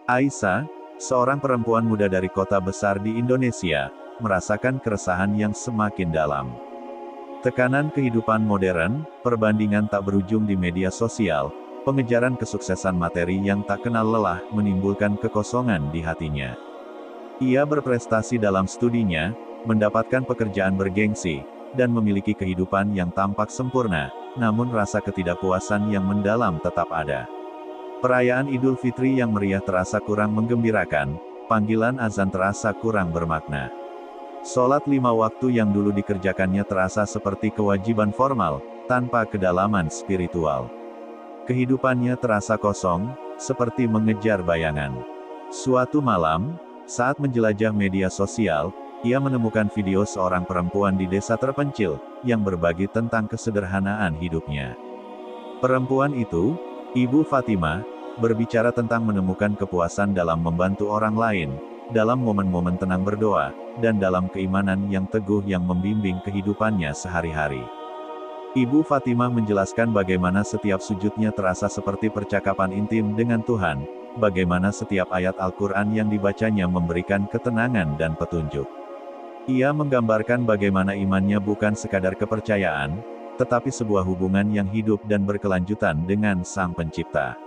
Aisyah, seorang perempuan muda dari kota besar di Indonesia, merasakan keresahan yang semakin dalam. Tekanan kehidupan modern, perbandingan tak berujung di media sosial, pengejaran kesuksesan materi yang tak kenal lelah menimbulkan kekosongan di hatinya. Ia berprestasi dalam studinya, mendapatkan pekerjaan bergengsi, dan memiliki kehidupan yang tampak sempurna, namun rasa ketidakpuasan yang mendalam tetap ada. Perayaan Idul Fitri yang meriah terasa kurang menggembirakan, panggilan azan terasa kurang bermakna. Sholat 5 waktu yang dulu dikerjakannya terasa seperti kewajiban formal, tanpa kedalaman spiritual. Kehidupannya terasa kosong, seperti mengejar bayangan. Suatu malam, saat menjelajah media sosial, ia menemukan video seorang perempuan di desa terpencil, yang berbagi tentang kesederhanaan hidupnya. Perempuan itu, Ibu Fatimah, berbicara tentang menemukan kepuasan dalam membantu orang lain, dalam momen-momen tenang berdoa, dan dalam keimanan yang teguh yang membimbing kehidupannya sehari-hari. Ibu Fatimah menjelaskan bagaimana setiap sujudnya terasa seperti percakapan intim dengan Tuhan, bagaimana setiap ayat Al-Quran yang dibacanya memberikan ketenangan dan petunjuk. Ia menggambarkan bagaimana imannya bukan sekadar kepercayaan, tetapi sebuah hubungan yang hidup dan berkelanjutan dengan Sang Pencipta.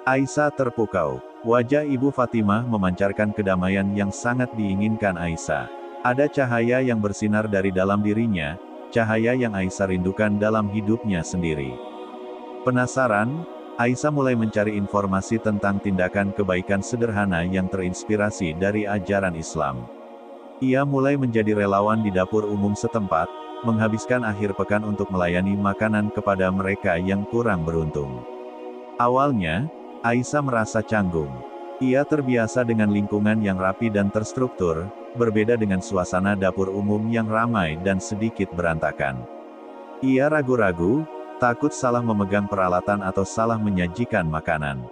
Aisyah terpukau. Wajah Ibu Fatimah memancarkan kedamaian yang sangat diinginkan Aisyah. Ada cahaya yang bersinar dari dalam dirinya, cahaya yang Aisyah rindukan dalam hidupnya sendiri. Penasaran, Aisyah mulai mencari informasi tentang tindakan kebaikan sederhana yang terinspirasi dari ajaran Islam. Ia mulai menjadi relawan di dapur umum setempat, menghabiskan akhir pekan untuk melayani makanan kepada mereka yang kurang beruntung. Awalnya, Aisyah merasa canggung. Ia terbiasa dengan lingkungan yang rapi dan terstruktur, berbeda dengan suasana dapur umum yang ramai dan sedikit berantakan. Ia ragu-ragu, takut salah memegang peralatan atau salah menyajikan makanan.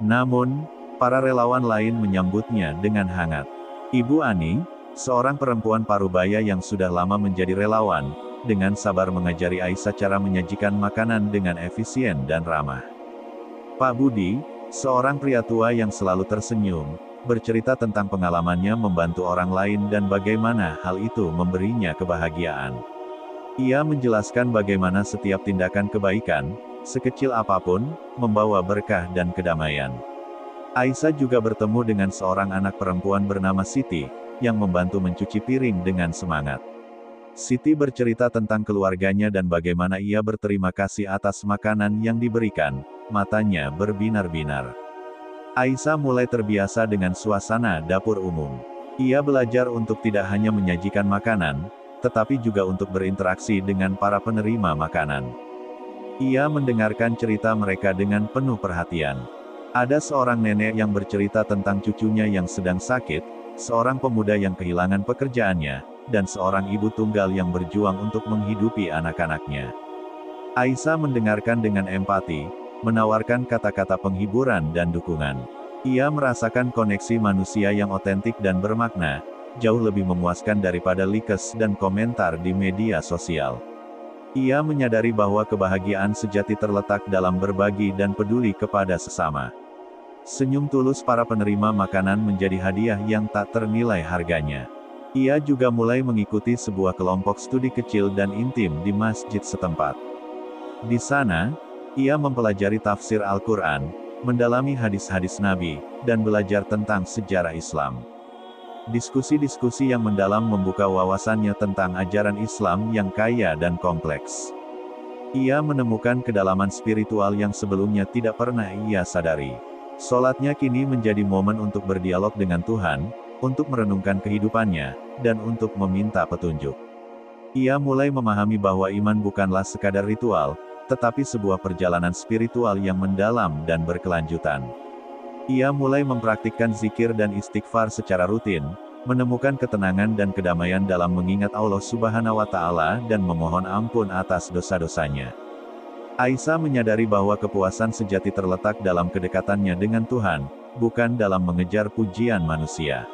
Namun, para relawan lain menyambutnya dengan hangat. Ibu Ani, seorang perempuan parubaya yang sudah lama menjadi relawan, dengan sabar mengajari Aisyah cara menyajikan makanan dengan efisien dan ramah. Pak Budi, seorang pria tua yang selalu tersenyum, bercerita tentang pengalamannya membantu orang lain dan bagaimana hal itu memberinya kebahagiaan. Ia menjelaskan bagaimana setiap tindakan kebaikan, sekecil apapun, membawa berkah dan kedamaian. Aisyah juga bertemu dengan seorang anak perempuan bernama Siti, yang membantu mencuci piring dengan semangat. Siti bercerita tentang keluarganya dan bagaimana ia berterima kasih atas makanan yang diberikan, matanya berbinar-binar. Aisyah mulai terbiasa dengan suasana dapur umum. Ia belajar untuk tidak hanya menyajikan makanan, tetapi juga untuk berinteraksi dengan para penerima makanan. Ia mendengarkan cerita mereka dengan penuh perhatian. Ada seorang nenek yang bercerita tentang cucunya yang sedang sakit, seorang pemuda yang kehilangan pekerjaannya, dan seorang ibu tunggal yang berjuang untuk menghidupi anak-anaknya. Aisyah mendengarkan dengan empati, menawarkan kata-kata penghiburan dan dukungan. Ia merasakan koneksi manusia yang otentik dan bermakna, jauh lebih memuaskan daripada likes dan komentar di media sosial. Ia menyadari bahwa kebahagiaan sejati terletak dalam berbagi dan peduli kepada sesama. Senyum tulus para penerima makanan menjadi hadiah yang tak ternilai harganya. Ia juga mulai mengikuti sebuah kelompok studi kecil dan intim di masjid setempat. Di sana, ia mempelajari tafsir Al-Quran, mendalami hadis-hadis Nabi, dan belajar tentang sejarah Islam. Diskusi-diskusi yang mendalam membuka wawasannya tentang ajaran Islam yang kaya dan kompleks. Ia menemukan kedalaman spiritual yang sebelumnya tidak pernah ia sadari. Sholatnya kini menjadi momen untuk berdialog dengan Tuhan, untuk merenungkan kehidupannya, dan untuk meminta petunjuk. Ia mulai memahami bahwa iman bukanlah sekadar ritual, tetapi sebuah perjalanan spiritual yang mendalam dan berkelanjutan. Ia mulai mempraktikkan zikir dan istighfar secara rutin, menemukan ketenangan dan kedamaian dalam mengingat Allah Subhanahu wa Ta'ala dan memohon ampun atas dosa-dosanya. Aisyah menyadari bahwa kepuasan sejati terletak dalam kedekatannya dengan Tuhan, bukan dalam mengejar pujian manusia.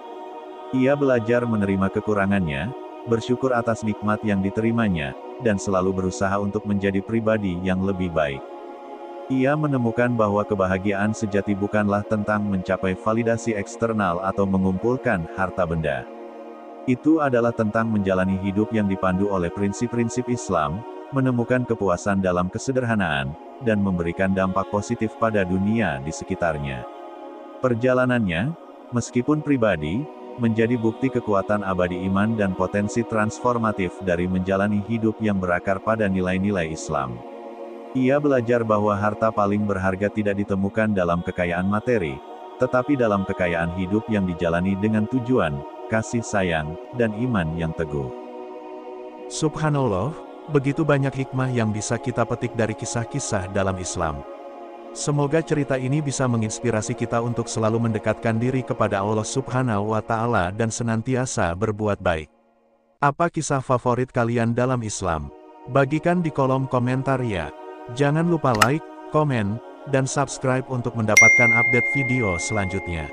Ia belajar menerima kekurangannya, bersyukur atas nikmat yang diterimanya, dan selalu berusaha untuk menjadi pribadi yang lebih baik. Ia menemukan bahwa kebahagiaan sejati bukanlah tentang mencapai validasi eksternal atau mengumpulkan harta benda. Itu adalah tentang menjalani hidup yang dipandu oleh prinsip-prinsip Islam, menemukan kepuasan dalam kesederhanaan, dan memberikan dampak positif pada dunia di sekitarnya. Perjalanannya, meskipun pribadi, menjadi bukti kekuatan abadi iman dan potensi transformatif dari menjalani hidup yang berakar pada nilai-nilai Islam. Ia belajar bahwa harta paling berharga tidak ditemukan dalam kekayaan materi, tetapi dalam kekayaan hidup yang dijalani dengan tujuan, kasih sayang, dan iman yang teguh. Subhanallah, begitu banyak hikmah yang bisa kita petik dari kisah-kisah dalam Islam. Semoga cerita ini bisa menginspirasi kita untuk selalu mendekatkan diri kepada Allah Subhanahu wa Ta'ala dan senantiasa berbuat baik. Apa kisah favorit kalian dalam Islam? Bagikan di kolom komentar ya. Jangan lupa like, komen, dan subscribe untuk mendapatkan update video selanjutnya.